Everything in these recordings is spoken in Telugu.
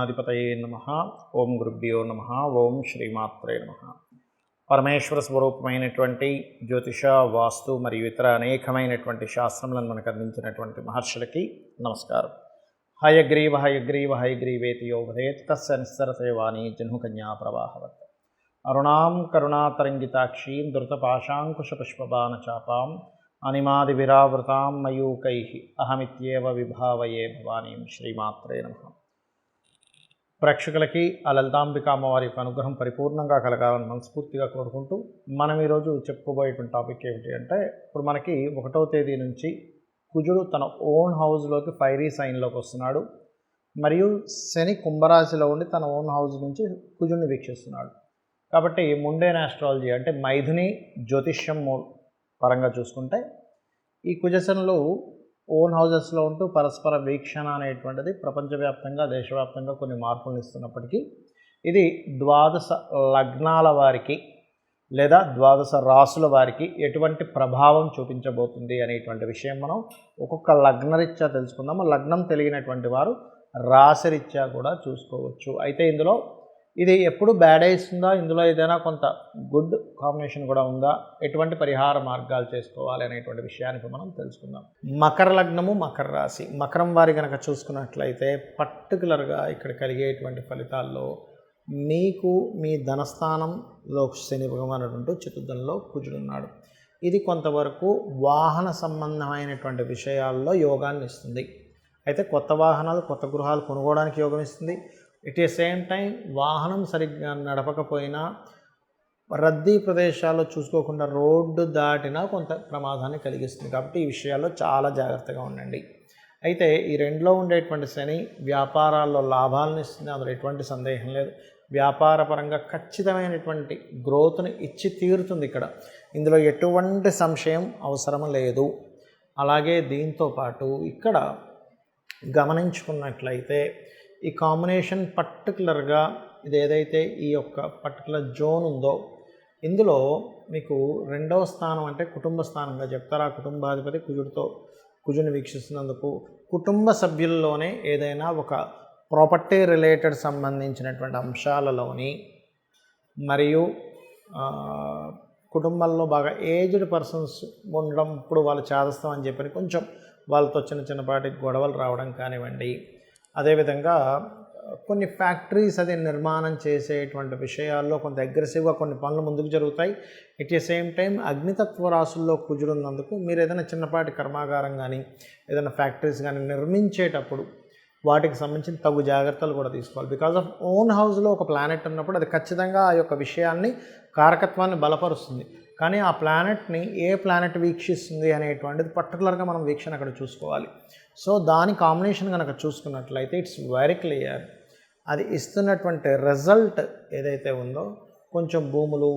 గణాధిపతయే నమః. ఓం గురుభ్యో నమః. ఓం శ్రీమాత్రే నమః. పరమేశ్వర స్వరూపమైనటువంటి జ్యోతిష, వాస్తు మరియు ఇతర అనేకమైనటువంటి శాస్త్రములను మనకు అందించినటువంటి మహర్షులకి నమస్కారం. హయగ్రీవ హయగ్రీవ హయగ్రీవేతి యో వదేత్ తస్య నిస్సరతే వాణి జహ్నుకన్యా ప్రవాహవత్. అరుణాం కరుణాతరంగితాక్షీం ధృతపాశాంకుశపుష్పబాణచాపాం అనిమాదివిరావృతాం మయూకైః అహమిత్యేవ విభావయే భవానీం. శ్రీమాత్రే నమః. ప్రేక్షకులకి ఆ లలితాంబిక అమ్మవారి యొక్క అనుగ్రహం పరిపూర్ణంగా కలగాలని మనస్ఫూర్తిగా కోరుకుంటూ మనం ఈరోజు చెప్పుకోబోయేటువంటి టాపిక్ ఏమిటి అంటే, ఇప్పుడు మనకి 1వ తేదీ నుంచి కుజుడు తన ఓన్ హౌస్లోకి ఫైరీ సైన్లోకి వస్తున్నాడు. మరియు శని కుంభరాశిలో ఉండి తన ఓన్ హౌస్ నుంచి కుజుడిని వీక్షిస్తున్నాడు. కాబట్టి ముండేన్ ఆస్ట్రాలజీ అంటే మైథుని జ్యోతిష్యం పరంగా చూసుకుంటే ఈ కుజశనులు ఓన్ హౌజెస్లో ఉంటూ పరస్పర వీక్షణ అనేటువంటిది ప్రపంచవ్యాప్తంగా దేశవ్యాప్తంగా కొన్ని మార్పులను ఇస్తున్నప్పటికీ ఇది 12 లగ్నాల వారికి లేదా 12 రాసుల వారికి ఎటువంటి ప్రభావం చూపించబోతుంది అనేటువంటి విషయం మనం ఒక్కొక్క లగ్నరీత్యా తెలుసుకుందాము. లగ్నం తెలియనటువంటి వారు రాశిరీత్యా కూడా చూసుకోవచ్చు. అయితే ఇందులో ఇది ఎప్పుడు బ్యాడ్ ఇస్తుందా, ఇందులో ఏదైనా కొంత గుడ్ కాంబినేషన్ కూడా ఉందా, ఎటువంటి పరిహార మార్గాలు చేసుకోవాలి అనేటువంటి విషయానికి మనం తెలుసుకుందాం. మకర లగ్నము, మకర రాశి. మకరం వారి కనుక చూసుకున్నట్లయితే పర్టికులర్గా ఇక్కడ కలిగేటువంటి ఫలితాల్లో మీకు మీ ధనస్థానంలో శని భగవానుడు చతుర్థంలో కుజుడున్నాడు. ఇది కొంతవరకు వాహన సంబంధమైనటువంటి విషయాల్లో యోగాన్ని ఇస్తుంది. అయితే కొత్త వాహనాలు, కొత్త గృహాలు కొనుగోవడానికి యోగం ఇస్తుంది. ఎట్ ఏ సేమ్ టైం వాహనం సరిగ్గా నడపకపోయినా, రద్దీ ప్రదేశాల్లో చూసుకోకుండా రోడ్డు దాటినా కొంత ప్రమాదాన్ని కలిగిస్తుంది. కాబట్టి ఈ విషయాల్లో చాలా జాగ్రత్తగా ఉండండి. అయితే ఈ రెండులో ఉండేటువంటి శని వ్యాపారాల్లో లాభాలను ఇస్తుంది, అందులో ఎటువంటి సందేహం లేదు. వ్యాపారపరంగా ఖచ్చితమైనటువంటి గ్రోత్ని ఇచ్చి తీరుతుంది. ఇందులో ఎటువంటి సంశయం అవసరం లేదు. అలాగే దీంతోపాటు ఇక్కడ గమనించుకున్నట్లయితే ఈ కాంబినేషన్ పర్టికులర్గా ఇది ఏదైతే ఈ యొక్క పర్టికులర్ జోన్ ఉందో ఇందులో మీకు 2వ స్థానం అంటే కుటుంబ స్థానంగా చెప్తారు. ఆ కుటుంబాధిపతి కుజుని వీక్షిస్తున్నందుకు కుటుంబ సభ్యుల్లోనే ఏదైనా ఒక ప్రాపర్టీ రిలేటెడ్ సంబంధించినటువంటి అంశాలలోని మరియు కుటుంబాల్లో బాగా ఏజ్డ్ పర్సన్స్ ఉండడం, ఇప్పుడు వాళ్ళు చేదస్తాం అని చెప్పని కొంచెం వాళ్ళతో చిన్నపాటి గొడవలు రావడం కానివ్వండి. అదేవిధంగా కొన్ని ఫ్యాక్టరీస్ అది నిర్మాణం చేసేటువంటి విషయాల్లో కొంత అగ్రెసివ్గా కొన్ని పనులు ముందుకు జరుగుతాయి. ఎట్ ది సేమ్ టైం అగ్నితత్వ రాసుల్లో కుజుడున్నందుకు మీరు ఏదైనా చిన్నపాటి కర్మాగారం కానీ ఏదైనా ఫ్యాక్టరీస్ కానీ నిర్మించేటప్పుడు వాటికి సంబంధించిన తగు జాగ్రత్తలు కూడా తీసుకోవాలి. బికాజ్ ఆఫ్ ఓన్ హౌస్లో ఒక ప్లానెట్ ఉన్నప్పుడు అది ఖచ్చితంగా ఆ యొక్క విషయాన్ని కారకత్వాన్ని బలపరుస్తుంది. కానీ ఆ ప్లానెట్ని ఏ ప్లానెట్ వీక్షిస్తుంది అనేటువంటిది పర్టికులర్గా మనం వీక్షణ అక్కడ చూసుకోవాలి. సో దాని కాంబినేషన్ కనుక చూసుకున్నట్లయితే ఇట్స్ వెరీ క్లియర్. అది ఇస్తున్నటువంటి రిజల్ట్ ఏదైతే ఉందో కొంచెం భూములు,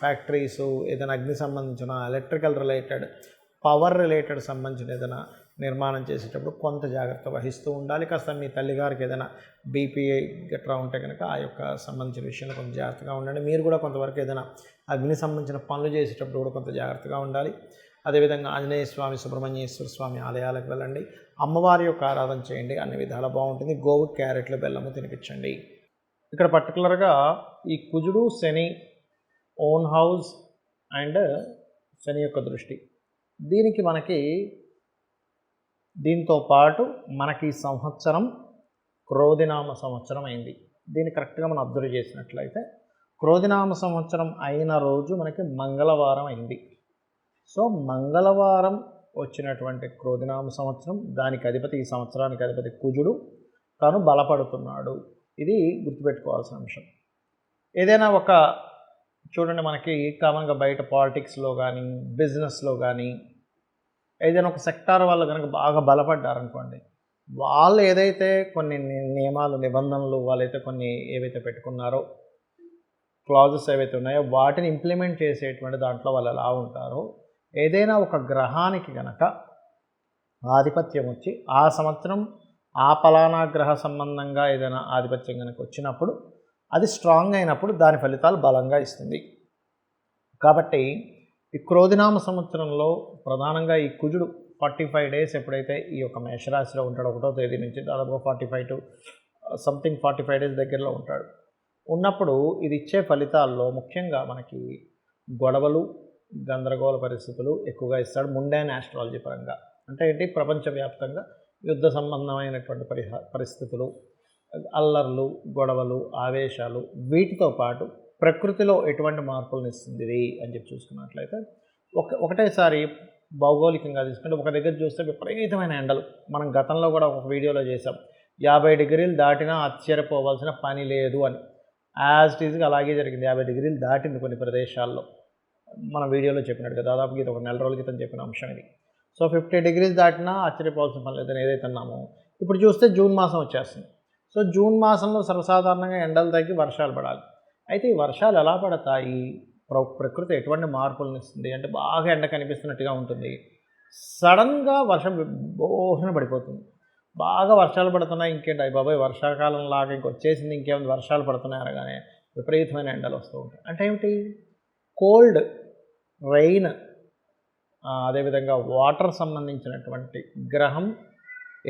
ఫ్యాక్టరీసు, ఏదైనా అగ్ని సంబంధించిన ఎలక్ట్రికల్ రిలేటెడ్, పవర్ రిలేటెడ్ సంబంధించిన ఏదైనా నిర్మాణం చేసేటప్పుడు కొంత జాగ్రత్త వహిస్తూ ఉండాలి. కాస్త మీ తల్లిగారికి ఏదైనా బీపీఐ గట్రా ఉంటే కనుక ఆ యొక్క సంబంధించిన విషయంలో కొంచెం జాగ్రత్తగా ఉండండి. మీరు కూడా కొంతవరకు ఏదైనా అగ్ని సంబంధించిన పనులు చేసేటప్పుడు కూడా కొంత జాగ్రత్తగా ఉండాలి. అదేవిధంగా ఆంజనేయ స్వామి, సుబ్రహ్మణ్యేశ్వర స్వామి ఆలయాలకు వెళ్ళండి. అమ్మవారి యొక్క ఆరాధన చేయండి, అన్ని విధాలా బాగుంటుంది. గోవు, క్యారెట్లు, బెల్లము తినిపించండి. ఇక్కడ పర్టికులర్గా ఈ కుజుడు, శని ఓన్ హౌస్ అండ్ శని యొక్క దృష్టి దీనికి దీంతో పాటు మనకి సంవత్సరం క్రోధినామ సంవత్సరం అయింది. దీన్ని కరెక్ట్గా మనం అబ్జర్వ్ చేసినట్లయితే క్రోధినామ సంవత్సరం అయిన రోజు మనకి మంగళవారం అయింది. సో మంగళవారం వచ్చినటువంటి క్రోధినామ సంవత్సరం, దానికి అధిపతి, ఈ సంవత్సరానికి అధిపతి కుజుడు తాను బలపడుతున్నాడు. ఇది గుర్తుపెట్టుకోవాల్సిన అంశం. ఏదైనా ఒక చూడండి, మనకి కామన్గా బయట పాలిటిక్స్లో కానీ బిజినెస్లో కానీ ఏదైనా ఒక సెక్టార్ వాళ్ళు కనుక బాగా బలపడ్డారనుకోండి, వాళ్ళు ఏదైతే కొన్ని నియమాలు, నిబంధనలు వాళ్ళైతే కొన్ని ఏవైతే పెట్టుకున్నారో, క్లాజెస్ ఏవైతే ఉన్నాయో వాటిని ఇంప్లిమెంట్ చేసేటువంటి దాంట్లో వాళ్ళు ఎలా ఉంటారో, ఏదైనా ఒక గ్రహానికి కనుక ఆధిపత్యం వచ్చి ఆ సంవత్సరం ఆ పలానా గ్రహ సంబంధంగా ఏదైనా ఆధిపత్యం కనుక వచ్చినప్పుడు అది స్ట్రాంగ్ అయినప్పుడు దాని ఫలితాలు బలంగా ఇస్తుంది. కాబట్టి ఈ క్రోధినామ సంవత్సరంలో ప్రధానంగా ఈ కుజుడు 45 డేస్ ఎప్పుడైతే ఈ యొక్క మేషరాశిలో ఉంటాడో 1వ తేదీ నుంచి దాదాపుగా 45 to సంథింగ్ 45 డేస్ దగ్గరలో ఉంటాడు. ఉన్నప్పుడు ఇది ఇచ్చే ఫలితాల్లో ముఖ్యంగా మనకి గొడవలు, గందరగోళ పరిస్థితులు ఎక్కువగా ఇస్తాడు ముండైన్ ఆస్ట్రాలజీ పరంగా. అంటే ఏంటి, ప్రపంచవ్యాప్తంగా యుద్ధ సంబంధమైనటువంటి పరిస్థితులు, అల్లర్లు, గొడవలు, ఆవేశాలు, వీటితో పాటు ప్రకృతిలో ఎటువంటి మార్పులను ఇస్తుంది ఇది అని చెప్పి చూసుకున్నట్లయితే ఒకటేసారి భౌగోళికంగా తీసుకుంటే ఒక దగ్గర చూస్తే విపరీతమైన ఎండలు. మనం గతంలో కూడా ఒక వీడియోలో చేసాం, 50 డిగ్రీలు దాటినా ఆశ్చర్యపోవాల్సిన పని లేదు అని. యాజ్ ఇట్ ఈజ్గా అలాగే జరిగింది. 50 డిగ్రీలు దాటింది కొన్ని ప్రదేశాల్లో. మన వీడియోలో చెప్పినట్టుగా దాదాపుగా ఇది ఒక నెల రోజుల క్రితం చెప్పిన అంశం ఇది. సో 50 డిగ్రీస్ దాటినా ఆశ్చర్యపోవాల్సిన పని లేదని ఏదైతే అన్నామో, ఇప్పుడు చూస్తే జూన్ మాసం వచ్చేస్తుంది. సో జూన్ మాసంలో సర్వసాధారణంగా ఎండలు తగ్గి వర్షాలు పడాలి. అయితే ఈ వర్షాలు ఎలా పడతాయి, ప్రకృతి ఎటువంటి మార్పులను ఇస్తుంది అంటే, బాగా ఎండ కనిపిస్తున్నట్టుగా ఉంటుంది, సడన్గా వర్షం బోహన పడిపోతుంది. బాగా వర్షాలు పడుతున్నాయి, ఇంకేంటి అయ్యి బాబాయ్ వర్షాకాలం లాగా ఇంకొచ్చేసింది, ఇంకేమైనా వర్షాలు పడుతున్నాయి అనగానే విపరీతమైన ఎండలు వస్తూ ఉంటాయి. అంటే ఏమిటి, కోల్డ్, రెయిన్, అదేవిధంగా వాటర్ సంబంధించినటువంటి గ్రహం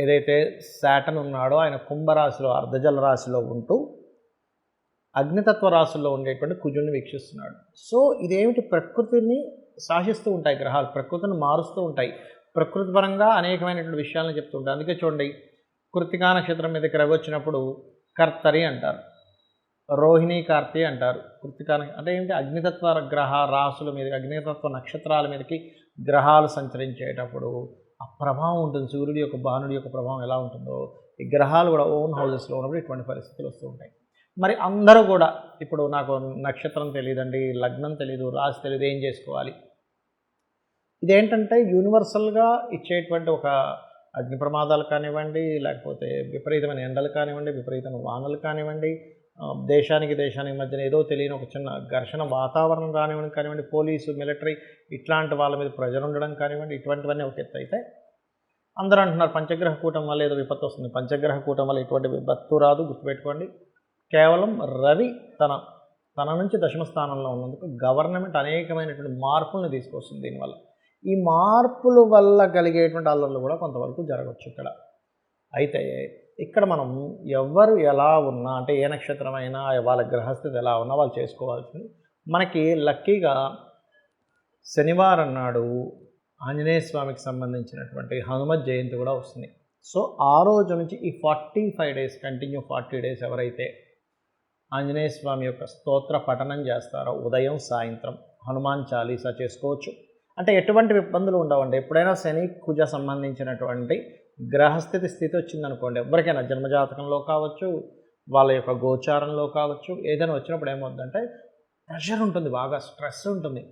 ఏదైతే శాటర్న్ ఉన్నాడో ఆయన కుంభరాశిలో అర్ధజల రాశిలో ఉంటూ అగ్నితత్వ రాశుల్లో ఉండేటువంటి కుజుడిని వీక్షిస్తున్నాడు. సో ఇదేమిటి, ప్రకృతిని శాసిస్తూ ఉంటాయి గ్రహాలు, ప్రకృతిని మారుస్తూ ఉంటాయి, ప్రకృతి పరంగా అనేకమైనటువంటి విషయాలను చెప్తూ ఉంటాయి. అందుకే చూడండి, కృత్తికా నక్షత్రం మీదకి రవి వచ్చినప్పుడు కర్తరి అంటారు, రోహిణి కార్తీ అంటారు. కృత్తికా అంటే ఏంటి, అగ్నితత్వ గ్రహ రాశుల మీదకి, అగ్నితత్వ నక్షత్రాల మీదకి గ్రహాలు సంచరించేటప్పుడు ఆ ప్రభావం ఉంటుంది. సూర్యుడి యొక్క, భానుడి యొక్క ప్రభావం ఎలా ఉంటుందో ఈ గ్రహాలు కూడా ఓన్ హౌజెస్లో ఉన్నప్పుడు ఇటువంటి పరిస్థితులు వస్తూ ఉంటాయి. మరి అందరూ కూడా ఇప్పుడు నాకు నక్షత్రం తెలియదండి, లగ్నం తెలియదు, రాశి తెలియదు, ఏం చేసుకోవాలి? ఇదేంటంటే యూనివర్సల్గా ఇచ్చేటువంటి ఒక అగ్ని ప్రమాదాలు కానివ్వండి, లేకపోతే విపరీతమైన ఎండలు కానివ్వండి, విపరీతమైన వానలు కానివ్వండి, దేశానికి మధ్యన ఏదో తెలియని ఒక చిన్న ఘర్షణ వాతావరణం కానివ్వండి, పోలీసు, మిలిటరీ ఇట్లాంటి వాళ్ళ మీద ప్రెజర్ ఉండడం కానివ్వండి, ఇటువంటివన్నీ ఒక ఎత్తు అయితే, అందరూ అంటున్నారు పంచగ్రహ కూటం వల్ల ఏదో విపత్తు వస్తుంది. పంచగ్రహ కూటం వల్ల ఎటువంటి విపత్తు రాదు, గుర్తుపెట్టుకోండి. కేవలం రవి తన నుంచి దశమ స్థానంలో ఉన్నందుకు గవర్నమెంట్ అనేకమైనటువంటి మార్పులను తీసుకొస్తుంది. దీనివల్ల ఈ మార్పుల వల్ల కలిగేటువంటి అల్లర్లు కూడా కొంతవరకు జరగవచ్చు ఇక్కడ. అయితే ఇక్కడ మనం ఎవరు ఎలా ఉన్నా, అంటే ఏ నక్షత్రమైనా వాళ్ళ గ్రహస్థితి ఎలా ఉన్నా వాళ్ళు చేసుకోవాల్సింది, మనకి లక్కీగా శనివారం నాడు ఆంజనేయ స్వామికి సంబంధించినటువంటి హనుమత్ జయంతి కూడా వస్తుంది. సో ఆ రోజు నుంచి ఈ 45 డేస్ కంటిన్యూ 40 డేస్ ఎవరైతే ఆంజనేయ స్వామి యొక్క స్తోత్ర పఠనం చేస్తారో ఉదయం సాయంత్రం హనుమాన్ చాలీసా చేసుకోవచ్చు. అంటే ఎటువంటి ఇబ్బందులు ఉండవండి. ఎప్పుడైనా శని కుజ సంబంధించినటువంటి గ్రహస్థితి వచ్చిందనుకోండి, ఎవరికైనా జన్మజాతకంలో కావచ్చు, వాళ్ళ యొక్క గోచారంలో కావచ్చు, ఏదైనా వచ్చినప్పుడు ఏమవుతుందంటే ప్రెషర్ ఉంటుంది, బాగా స్ట్రెస్ ఉంటుంది.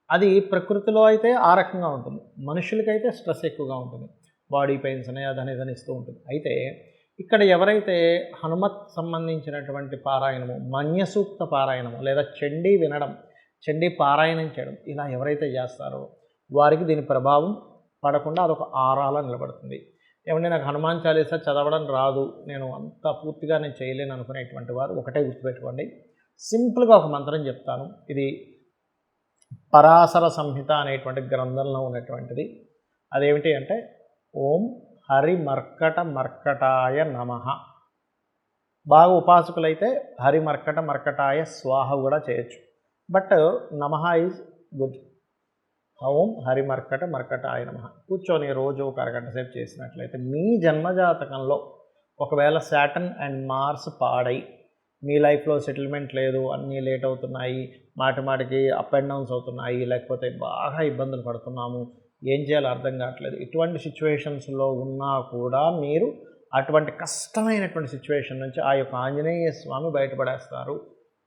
అది ప్రకృతిలో అయితే ఆ రకంగా ఉంటుంది, మనుషులకైతే స్ట్రెస్ ఎక్కువగా ఉంటుంది, బాడీ పెయిన్స్ అని అదని ఇస్తూ ఉంటుంది. అయితే ఇక్కడ ఎవరైతే హనుమత్ సంబంధించినటువంటి పారాయణము, మన్యసూక్త పారాయణము, లేదా చండీ వినడం, చండీ పారాయణం చేయడం, ఇలా ఎవరైతే చేస్తారో వారికి దీని ప్రభావం పడకుండా అదొక ఆరాలా నిలబడుతుంది. ఏమంటే నాకు హనుమాన్ చాలీసా చదవడం రాదు, నేను అంత పూర్తిగా నేను చేయలేను అనుకునేటువంటి వారు ఒకటే గుర్తుపెట్టుకోండి, సింపుల్గా ఒక మంత్రం చెప్తాను. ఇది పరాశర సంహిత అనేటువంటి గ్రంథంలో ఉన్నటువంటిది. అదేమిటి అంటే, ఓం హరి మర్కటాయ నమః. బాగా ఉపాసకులైతే హరి మర్కటాయ స్వాహ కూడా చేయొచ్చు, బట్ నమః ఈజ్ గుడ్. ఓం హరి మర్కటాయ నమః కూర్చొని రోజు ఒక అరగంట సేపు చేసినట్లయితే మీ జన్మజాతకంలో ఒకవేళ శాటర్న్ అండ్ మార్స్ పాడై మీ లైఫ్లో సెటిల్మెంట్ లేదు, అన్నీ లేట్ అవుతున్నాయి, మాటికి అప్ అండ్ డౌన్స్ అవుతున్నాయి, లేకపోతే బాగా ఇబ్బందులు పడుతున్నాము, ఏం చేయాలో అర్థం కావట్లేదు, ఇటువంటి సిచ్యువేషన్స్లో ఉన్నా కూడా మీరు అటువంటి కష్టమైనటువంటి సిచ్యువేషన్ నుంచి ఆ యొక్క ఆంజనేయ స్వామి బయటపడేస్తారు.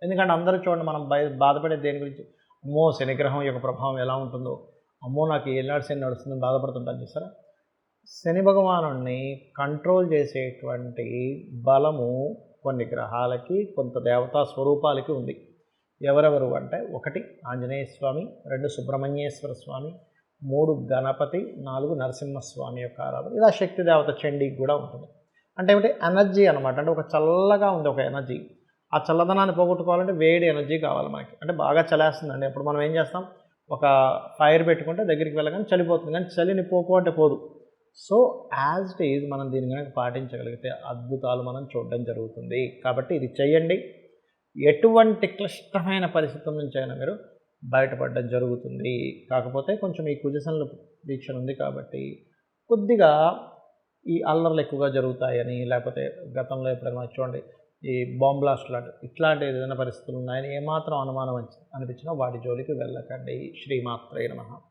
ఎందుకంటే అందరూ చూడండి, మనం బాధపడే దేని గురించి, అమ్మో శనిగ్రహం యొక్క ప్రభావం ఎలా ఉంటుందో, అమ్మో నాకు ఏనాడు శని నడుస్తుందని బాధపడుతుంటాను చూసారా. శని భగవానుడిని కంట్రోల్ చేసేటువంటి బలము కొన్ని గ్రహాలకి, కొంత దేవతా స్వరూపాలకి ఉంది. ఎవరెవరు అంటే, 1 ఆంజనేయ స్వామి, 2 సుబ్రహ్మణ్యేశ్వర స్వామి, 3 గణపతి, 4 నరసింహస్వామి యొక్క ఆరాధన. ఇలా శక్తి దేవత చండీకి కూడా ఉంటుంది. అంటే ఏమిటి, ఎనర్జీ అనమాట. అంటే ఒక చల్లగా ఉంది ఒక ఎనర్జీ, ఆ చల్లదనాన్ని పోగొట్టుకోవాలంటే వేడి ఎనర్జీ కావాలి మనకి. అంటే బాగా చలేస్తుందండి, అప్పుడు మనం ఏం చేస్తాం, ఒక ఫైర్ పెట్టుకుంటే దగ్గరికి వెళ్ళగానే చలిపోతుంది, కానీ చలిని పోకు అంటే పోదు. సో యాజ్ ఇట్ ఈజ్ మనం దీన్ని కనుక పాటించగలిగితే అద్భుతాలు మనం చూడడం జరుగుతుంది. కాబట్టి ఇది చేయండి. ఎటువంటి క్లిష్టమైన పరిస్థితుల నుంచి అయినా మీరు బయటపడడం జరుగుతుంది. కాకపోతే కొంచెం ఈ కుజశనుల వీక్షణ ఉంది కాబట్టి కొద్దిగా ఈ అల్లర్లు ఎక్కువగా జరుగుతాయని, లేకపోతే గతంలో ఎప్పుడైనా చూడండి ఈ బాంబ్ బ్లాస్ట్ ఇట్లాంటి ఏదైనా పరిస్థితులు ఉన్నాయని ఏమాత్రం అనుమానం అనిపించినా వాటి జోలికి వెళ్ళకండి. శ్రీమాత్రే నమః.